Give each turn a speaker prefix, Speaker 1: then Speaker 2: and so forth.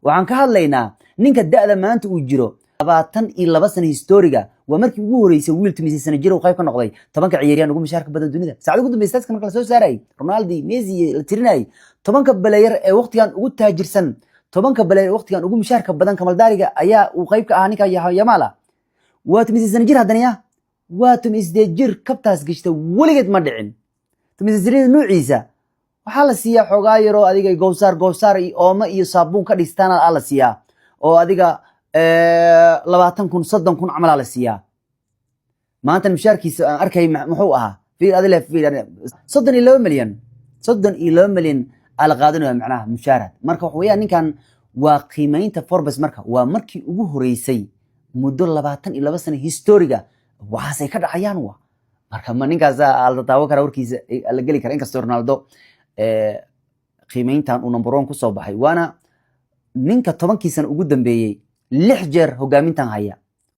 Speaker 1: waxaan ka hadlaynaa ninka da'da maanta uu jiro 22 sano historiga waa markii ugu horeysay wiil tumisay sano jiro qayb ka noqday 10ka ciyaaryahan ugu mushaarka badan dunida saacad ugu dambeysay marka la soo saaray Ronaldo Messi la tirinay 10ka balayer ee waqtigan ugu taajirsan 10ka balayer waqtigan ugu mushaarka badan Kamal Daariga ayaa uu qayb ka ah ninka Yamal waa tumisay sano jir hadana waa tumisay jir kabtaas gishta waligeed ma dhicin tumisay sano nuuciisa waxa la siiyaa xogaa yaro adiga gowsaar iyo ooma iyo saabuun ka dhistaan la siiyaa oo adiga 20 30 amal la siiyaa maanta mushaarkiisa aan arkay muxuu ahaa fi adile fi 32 milyan ala qaadanayo macnaha mushaarad marka wax weeyaan ninkan waa qiimeynta Forbes marka waa markii ugu horeysay muddo 22 sano historiga waxaasay ka dhacayaan marka ma ninkaas la daawo kara warkiisa la gali kara inkastoo Ronaldo qiimeyntan uu number 1 ku soo baxay waana ninka 10 sano ugu dambeeyay 6 jeer hogaamintan haya